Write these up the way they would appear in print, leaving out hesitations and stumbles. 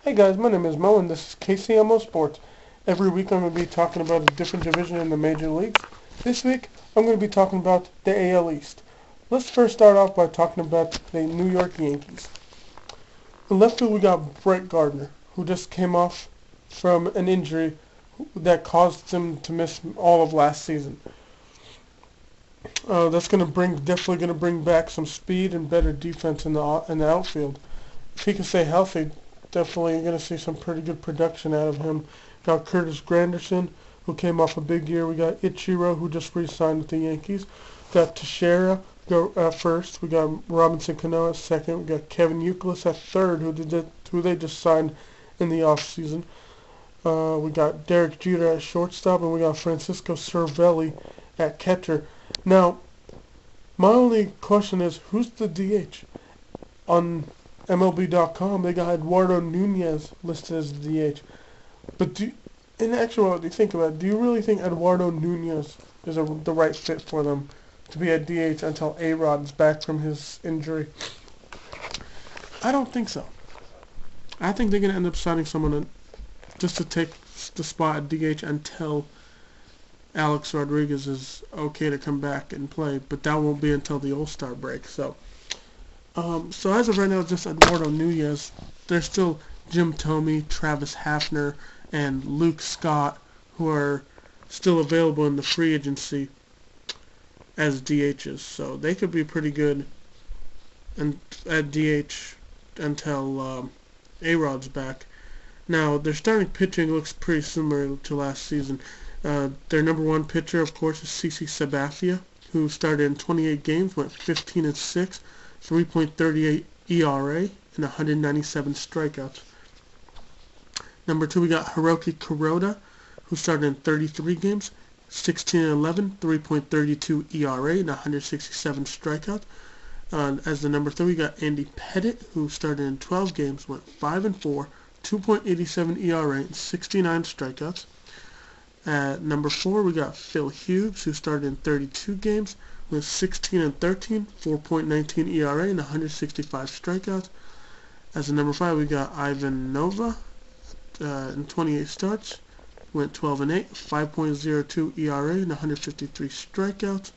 Hey guys, my name is Mo and this is KCMO Sports. Every week I'm going to be talking about a different division in the major leagues. This week I'm going to be talking about the AL East. Let's first start off by talking about the New York Yankees. In left field we got Brett Gardner, who just came off from an injury that caused him to miss all of last season. That's definitely going to bring back some speed and better defense in the outfield. If he can stay healthy, definitely going to see some pretty good production out of him. Got Curtis Granderson, who came off a big year. We got Ichiro, who just re-signed with the Yankees. Got Teixeira at first. We got Robinson Cano at second. We got Kevin Youkilis at third, who they just signed in the offseason. We got Derek Jeter at shortstop, and we got Francisco Cervelli at catcher. Now, my only question is, who's the DH? On MLB.com, they got Eduardo Nunez listed as the DH. But in actuality, think about it. Do you really think Eduardo Nunez is the right fit for them to be a DH until A-Rod's back from his injury? I don't think so. I think they're going to end up signing someone just to take the spot at DH until Alex Rodriguez is okay to come back and play. But that won't be until the All-Star break. So as of right now, it's just Eduardo Nunez. There's still Jim Thome, Travis Hafner, and Luke Scott, who are still available in the free agency as DHs. So they could be pretty good at DH until A-Rod's back. Now, their starting pitching looks pretty similar to last season. Their number one pitcher, of course, is CC Sabathia, who started in 28 games, went 15-6. 3.38 ERA and 197 strikeouts. Number 2, we got Hiroki Kuroda, who started in 33 games, 16-11, 3.32 ERA and 167 strikeouts. As the number 3, we got Andy Pettitte, who started in 12 games, went 5-4, 2.87 ERA and 69 strikeouts. At number 4, we got Phil Hughes, who started in 32 games, with 16-13, 4.19 ERA and 165 strikeouts. As a number 5, we got Ivan Nova in 28 starts, went 12-8, 5.02 ERA and 153 strikeouts.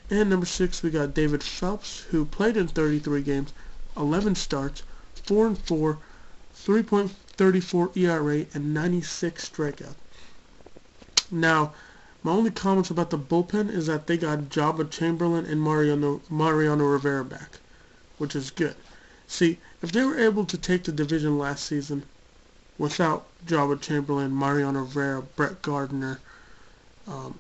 And number 6, we got David Phelps, who played in 33 games, 11 starts, 4-4, 3.34 ERA and 96 strikeouts. Now, my only comments about the bullpen is that they got Jabba Chamberlain and Mariano Rivera back, which is good. See, if they were able to take the division last season without Jabba Chamberlain, Mariano Rivera, Brett Gardner, and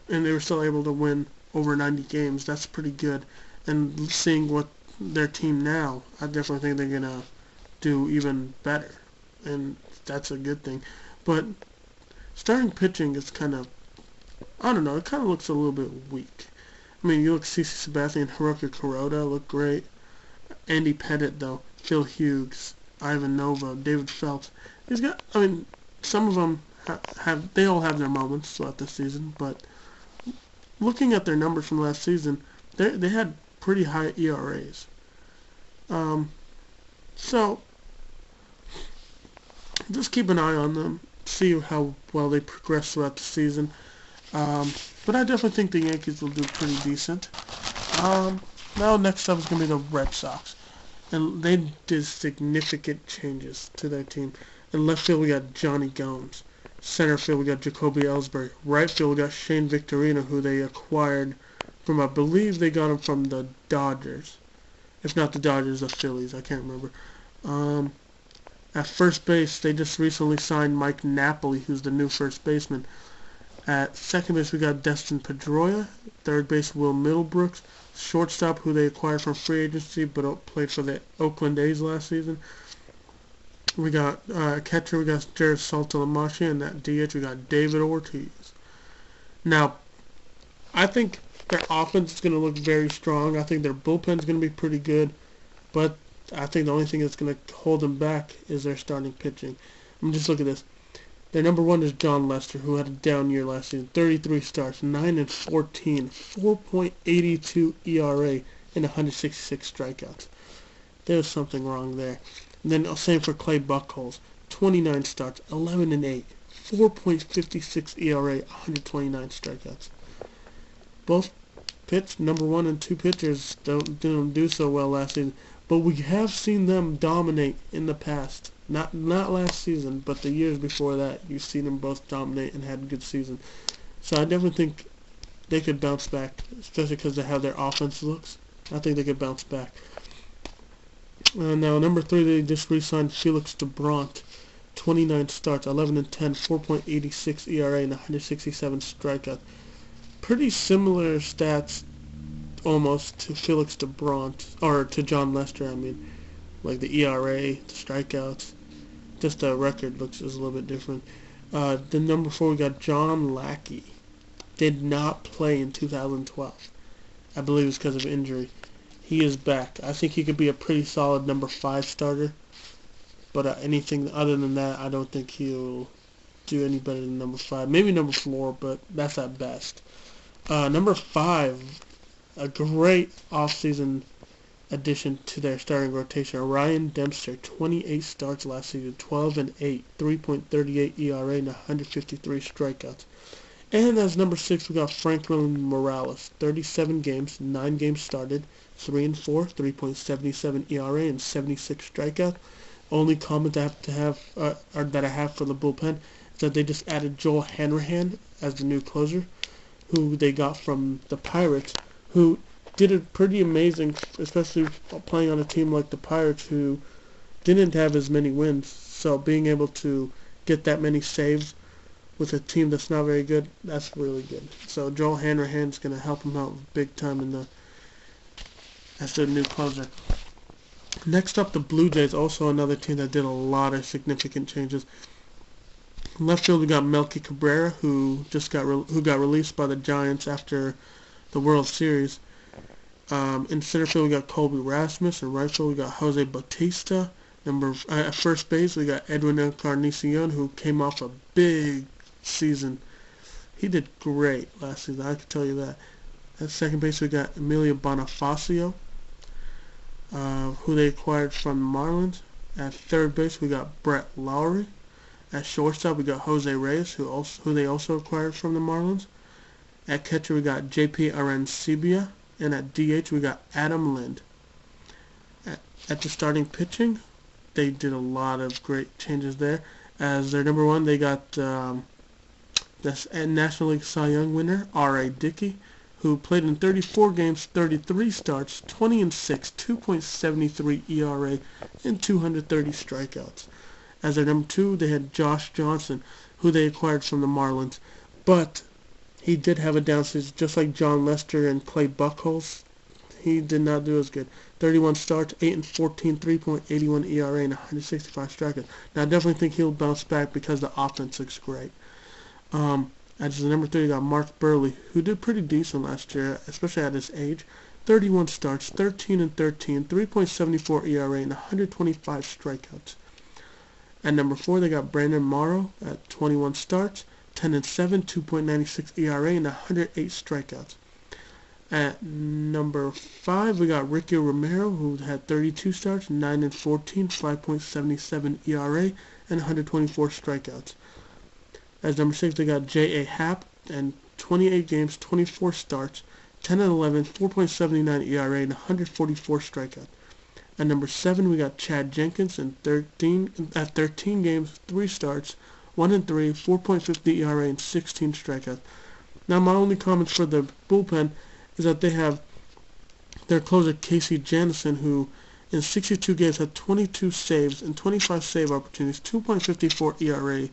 they were still able to win over 90 games, that's pretty good. And seeing what their team now, I definitely think they're going to do even better. And that's a good thing. But starting pitching is kind of, I don't know, it kind of looks a little bit weak. I mean, you look CC Sabathia and Hiroki Kuroda look great. Andy Pettitte, though, Phil Hughes, Ivan Nova, David Phelps. Some of them they all have their moments throughout the season, but looking at their numbers from last season, they had pretty high ERAs. So just keep an eye on them, see how well they progress throughout the season. But I definitely think the Yankees will do pretty decent. Now next up is going to be the Red Sox. And they did significant changes to their team. In left field, we got Johnny Gomes. Center field, we got Jacoby Ellsbury. Right field, we got Shane Victorino, who they acquired from, I believe they got him from the Dodgers. If not the Dodgers, the Phillies. I can't remember. At first base, they just recently signed Mike Napoli, who's the new first baseman. At second base, we got Destin Pedroia. Third base, Will Middlebrooks. Shortstop, who they acquired from free agency, but played for the Oakland A's last season. We got catcher, we got Jared Saltalamacchia, and that DH, we got David Ortiz. Now, I think their offense is going to look very strong. I think their bullpen is going to be pretty good, but I think the only thing that's going to hold them back is their starting pitching. Just look at this. Their number 1 is John Lester, who had a down year last season. 33 starts, 9-14, 4.82 ERA, and 166 strikeouts. There's something wrong there. And then same for Clay Buchholz. 29 starts, 11-8, 4.56 ERA, 129 strikeouts. Both number 1 and 2 pitchers didn't do so well last season, but we have seen them dominate in the past. Not last season, but the years before that. You've seen them both dominate and had a good season. So I definitely think they could bounce back, especially because they have their offense looks. I think they could bounce back. Now, number 3, they just re-signed Felix DeBrant. 29 starts, 11-10, 4.86 ERA, and 167 strikeouts. Pretty similar stats, almost, to Felix DeBrant, or to John Lester, I mean. Like the ERA, the strikeouts. Just the record is a little bit different. The number 4, we got John Lackey. Did not play in 2012. I believe it's because of injury. He is back. I think he could be a pretty solid number 5 starter. But anything other than that, I don't think he'll do any better than number 5. Maybe number 4, but that's at best. Number 5, a great offseason addition to their starting rotation. Ryan Dempster, 28 starts last season, 12-8, 3.38 ERA, and 153 strikeouts. And as number 6, we got Franklin Morales, 37 games, 9 games started, 3-4, 3.77 ERA, and 76 strikeouts. Only comment I have for the bullpen is that they just added Joel Hanrahan as the new closer, who they got from the Pirates, who did it pretty amazing, especially playing on a team like the Pirates, who didn't have as many wins. So being able to get that many saves with a team that's not very good, that's really good. So Joel Hanrahan's going to help him out big time as their new closer. Next up, the Blue Jays, also another team that did a lot of significant changes. In left field, we got Melky Cabrera, who got released by the Giants after the World Series. In center field, we got Colby Rasmus. In right field, we got Jose Bautista. At first base, we got Edwin Encarnacion, who came off a big season. He did great last season, I can tell you that. At second base, we got Emilio Bonifacio, who they acquired from the Marlins. At third base, we got Brett Lowry. At shortstop, we got Jose Reyes, who they also acquired from the Marlins. At catcher, we got J.P. Arancibia. And at DH, we got Adam Lind. At the starting pitching, they did a lot of great changes there. As their number 1, they got the National League Cy Young winner, R.A. Dickey, who played in 34 games, 33 starts, 20-6, 2.73 ERA, and 230 strikeouts. As their number 2, they had Josh Johnson, who they acquired from the Marlins. But he did have a down season, just like John Lester and Clay Buchholz. He did not do as good. 31 starts, 8-14, 3.81 ERA, and 165 strikeouts. Now, I definitely think he'll bounce back because the offense looks great. As the number 3, you got Mark Burley, who did pretty decent last year, especially at his age. 31 starts, 13-13, 3.74 ERA, and 125 strikeouts. At number 4, they got Brandon Morrow at 21 starts, 10-7, 2.96 ERA, and 108 strikeouts. At number 5, we got Ricky Romero, who had 32 starts, 9-14, 5.77 ERA, and 124 strikeouts. As number 6, they got J.A. Happ, and 28 games, 24 starts, 10-11, 4.79 ERA, and 144 strikeouts. At number 7, we got Chad Jenkins, and 13 games, 3 starts, 1-3, 4.50 ERA, and 16 strikeouts. Now, my only comments for the bullpen is that they have their closer, Casey Jansen, who in 62 games had 22 saves and 25 save opportunities, 2.54 ERA,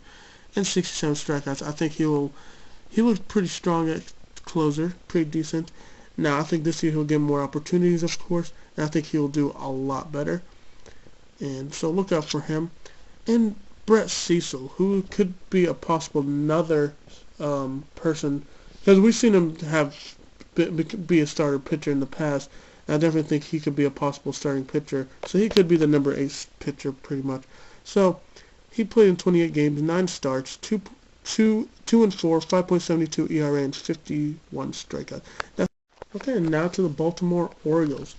and 67 strikeouts. I think he looked pretty strong at closer, pretty decent. Now, I think this year he'll get more opportunities, of course, and I think he'll do a lot better. And so look out for him. And Brett Cecil, who could be a possible another person, because we've seen him be a starter pitcher in the past. And I definitely think he could be a possible starting pitcher. So he could be the number 8 pitcher pretty much. So he played in 28 games, 9 starts, 2-4, 5.72 ERA, and 51 strikeouts. Okay, now to the Baltimore Orioles.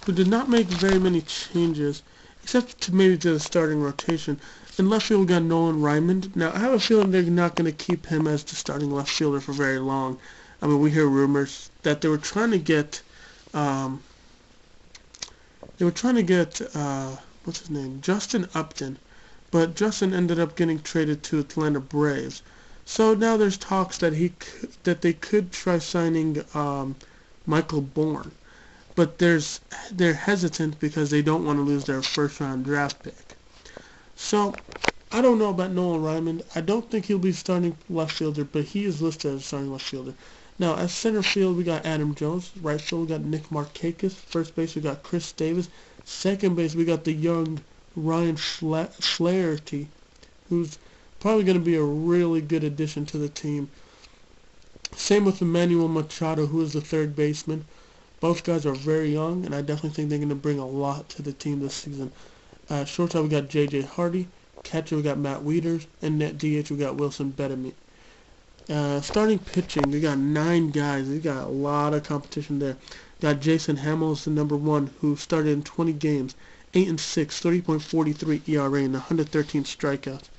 who did not make very many changes, except to maybe to the starting rotation. In left field, we got Nolan Ryman. Now, I have a feeling they're not going to keep him as the starting left fielder for very long. I mean, we hear rumors that they were trying to get, what's his name, Justin Upton, but Justin ended up getting traded to Atlanta Braves. So now there's talks that they could try signing Michael Bourne, but they're hesitant because they don't want to lose their first-round draft pick. So I don't know about Nolan Ryman. I don't think he'll be starting left fielder, but he is listed as starting left fielder. Now, at center field, we got Adam Jones. Right field, we got Nick Markakis. First base, we got Chris Davis. Second base, we got the young Ryan Flaherty, who's probably going to be a really good addition to the team. Same with Emmanuel Machado, who is the third baseman. Both guys are very young, and I definitely think they're going to bring a lot to the team this season. Shortstop, we got J.J. Hardy. Catcher, we got Matt Wieters. And net DH, we got Wilson Bettamy. Starting pitching, we got 9 guys. We got a lot of competition there. Got Jason Hamels, the number 1, who started in 20 games, 8-6, 30.43 ERA, and 113 strikeouts.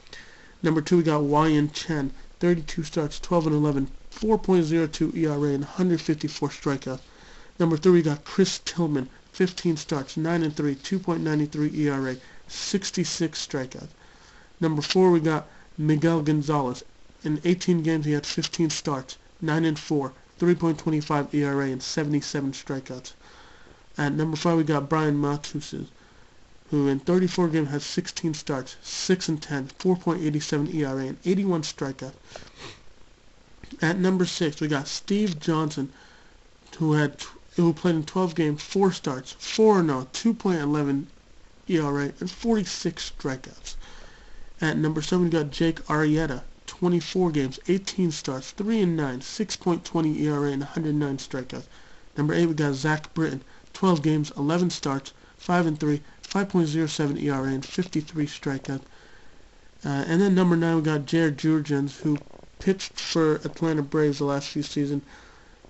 Number 2, we got Wyan Chen, 32 starts, 12-11, 4.02 ERA, and 154 strikeouts. Number 3, we got Chris Tillman, 15 starts, 9-3, 2.93 ERA, 66 strikeouts. Number 4, we got Miguel Gonzalez. In 18 games, he had 15 starts, 9-4, 3.25 ERA, and 77 strikeouts. At number 5, we got Brian Matuses, who in 34 games had 16 starts, 6-10, 4.87 ERA, and 81 strikeouts. At number 6, we got Steve Johnson, who played in 12 games, 4 starts, 4-0, 2.11 ERA, and 46 strikeouts. At number 7, we got Jake Arrieta, 24 games, 18 starts, 3-9, 6.20 ERA, and 109 strikeouts. Number 8, we got Zach Britton, 12 games, 11 starts, 5-3, 5.07 ERA, and 53 strikeouts. And then number 9, we got Jared Jurgens, who pitched for Atlanta Braves the last few seasons,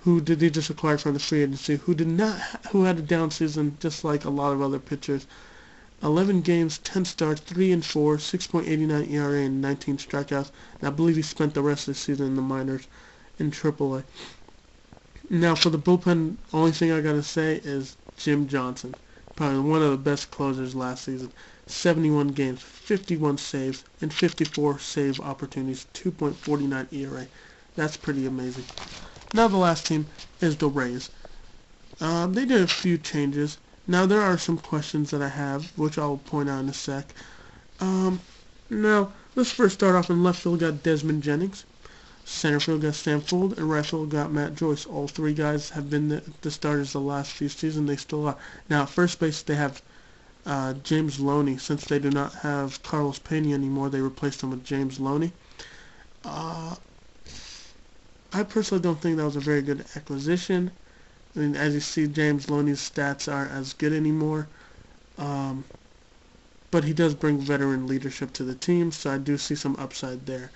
who they just acquired from the free agency, who had a down season just like a lot of other pitchers. 11 games, 10 starts, 3-4, 6.89 ERA, and 19 strikeouts. And I believe he spent the rest of the season in the minors in AAA. Now for the bullpen, only thing I gotta say is Jim Johnson, probably one of the best closers last season. 71 games, 51 saves, and 54 save opportunities, 2.49 ERA. That's pretty amazing. Now the last team is the Rays. They did a few changes. Now there are some questions that I have, which I'll point out in a sec. Now let's first start off in left field. Got Desmond Jennings. Center field got Sam Fuld, and right field got Matt Joyce. All 3 guys have been the starters the last few seasons. They still are. Now at first base they have James Loney. Since they do not have Carlos Pena anymore, they replaced him with James Loney. I personally don't think that was a very good acquisition. I mean, as you see, James Loney's stats aren't as good anymore. But he does bring veteran leadership to the team, so I do see some upside there.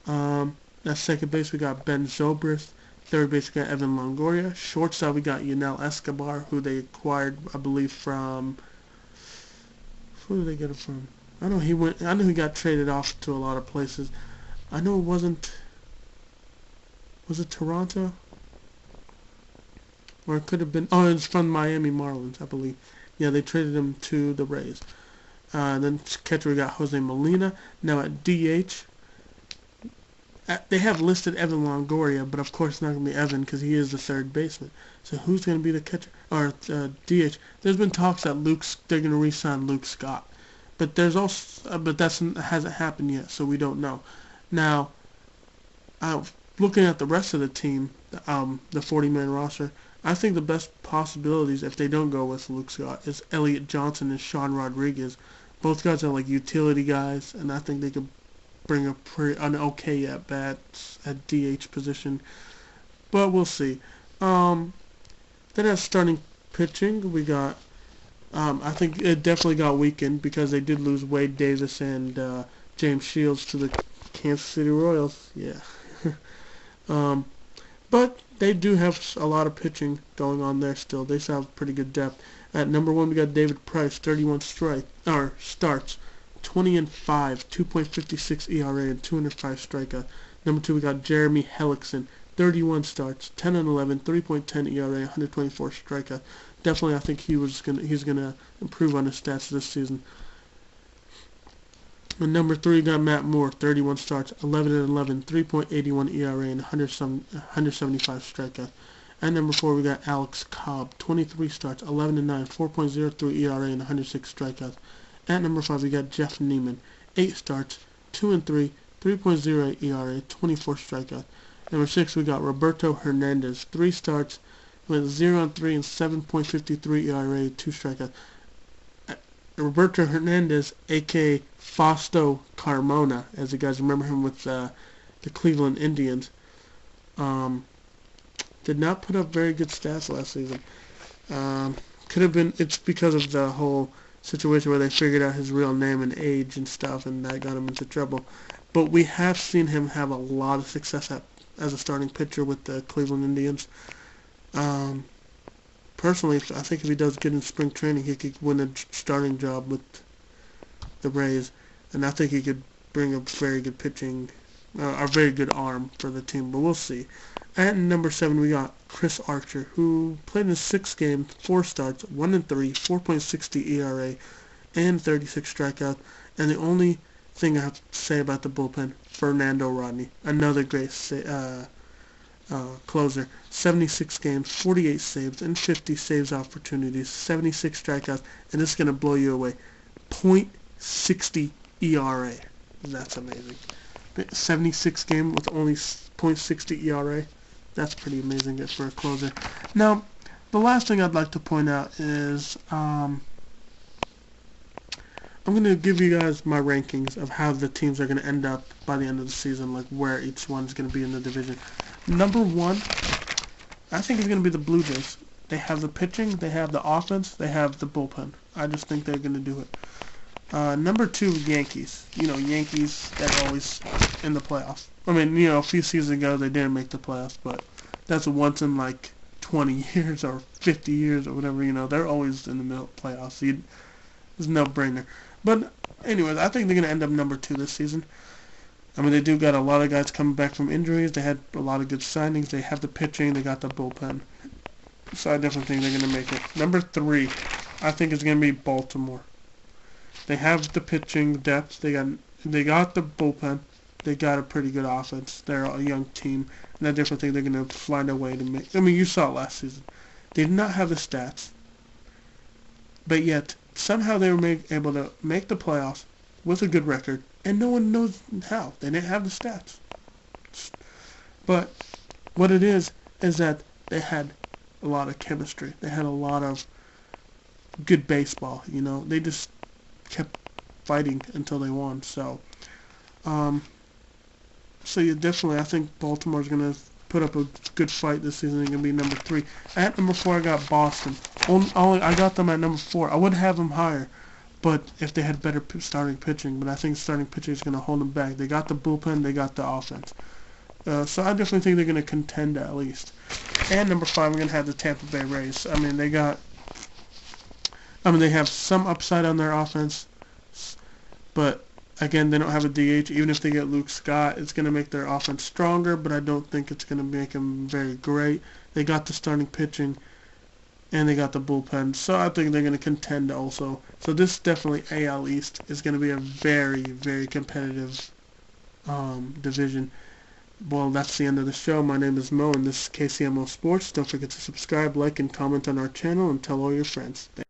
At second base, we got Ben Zobrist. Third base, we got Evan Longoria. Shortstop, we got Yunel Escobar, who they acquired, I believe, from... Who did they get him from? I know he got traded off to a lot of places. I know it wasn't... Was it Toronto? Or it could have been... Oh, it's from Miami Marlins, I believe. Yeah, they traded him to the Rays. Then catcher, we got Jose Molina. Now at DH, they have listed Evan Longoria, but of course it's not going to be Evan because he is the third baseman. So who's going to be the catcher? Or DH? There's been talks that they're going to re-sign Luke Scott. But there's also... but that hasn't happened yet, so we don't know. Now, looking at the rest of the team, the 40-man roster, I think the best possibilities, if they don't go with Luke Scott, is Elliot Johnson and Sean Rodriguez. Both guys are like utility guys, and I think they could bring an okay at bats at DH position. But we'll see. Then at starting pitching, we got... I think it definitely got weakened because they did lose Wade Davis and James Shields to the Kansas City Royals. Yeah. But they do have a lot of pitching going on there still. They still have pretty good depth. At number 1, we got David Price, 31 starts, 20-5, 2.56 ERA, and 205 strikeouts. Number 2, we got Jeremy Hellickson, 31 starts, 10-11, 3.10 ERA, 124 strikeouts. Definitely, I think he's gonna improve on his stats this season. And number 3, we got Matt Moore, 31 starts, 11-11, 3.81 ERA, and 175 strikeouts. At number 4, we got Alex Cobb, 23 starts, 11-9, 4.03 ERA, and 106 strikeouts. At number 5, we got Jeff Neiman, 8 starts, 2-3, 3.08 ERA, 24 strikeouts. Number 6, we got Roberto Hernandez, 3 starts, with 0-3 and 7.53 ERA, 2 strikeouts. Roberto Hernandez, a.k.a. Fausto Carmona, as you guys remember him with the Cleveland Indians, did not put up very good stats last season. Could have been, it's because of the whole situation where they figured out his real name and age and stuff, and that got him into trouble. But we have seen him have a lot of success as a starting pitcher with the Cleveland Indians. Personally, I think if he does good in spring training, he could win a starting job with the Rays, and I think he could bring a very good pitching, a very good arm for the team, but we'll see. At number 7, we got Chris Archer, who played in 6 games, 4 starts, 1-3, 4.60 ERA, and 36 strikeouts. And the only thing I have to say about the bullpen, Fernando Rodney, another great closer. 76 games, 48 saves, and 50 saves opportunities, 76 strikeouts, and this is going to blow you away. .60 ERA. That's amazing. 76 game with only .60 ERA. That's pretty amazing for a closer. Now, the last thing I'd like to point out is I'm going to give you guys my rankings of how the teams are going to end up by the end of the season, like where each one's going to be in the division. Number 1, I think it's going to be the Blue Jays. They have the pitching, they have the offense, they have the bullpen. I just think they're going to do it. Number 2, Yankees. Yankees, they're always in the playoffs. I mean, a few seasons ago they didn't make the playoffs, but that's once in like 20 years or 50 years or whatever. They're always in the middle of playoffs. It's no brainer. But anyways, I think they're going to end up number 2 this season. I mean, they do got a lot of guys coming back from injuries. They had a lot of good signings. They have the pitching. They got the bullpen. So I definitely think they're going to make it. Number 3, I think it's going to be Baltimore. They have the pitching depth. They got the bullpen. They got a pretty good offense. They're a young team, and I definitely think they're going to find a way to make. I mean, you saw it last season. They did not have the stats, but yet somehow they were able to make the playoffs with a good record, and no one knows how. They didn't have the stats. But what it is that they had a lot of chemistry. They had a lot of good baseball. They just kept fighting until they won. So yeah, definitely, I think Baltimore's going to put up a good fight this season. They're going to be number 3. At number 4, I got Boston. I got them at number 4. I would have them higher, but if they had better starting pitching. But I think starting pitching is going to hold them back. They got the bullpen. They got the offense. So I definitely think they're going to contend at least. And number 5, we're going to have the Tampa Bay Rays. I mean, they have some upside on their offense, but again, they don't have a DH. Even if they get Luke Scott, it's going to make their offense stronger, but I don't think it's going to make them very great. They got the starting pitching, and they got the bullpen, so I think they're going to contend also. So this definitely AL East is going to be a very, very competitive division. Well, that's the end of the show. My name is Mo, and this is KCMO Sports. Don't forget to subscribe, like, and comment on our channel, and tell all your friends.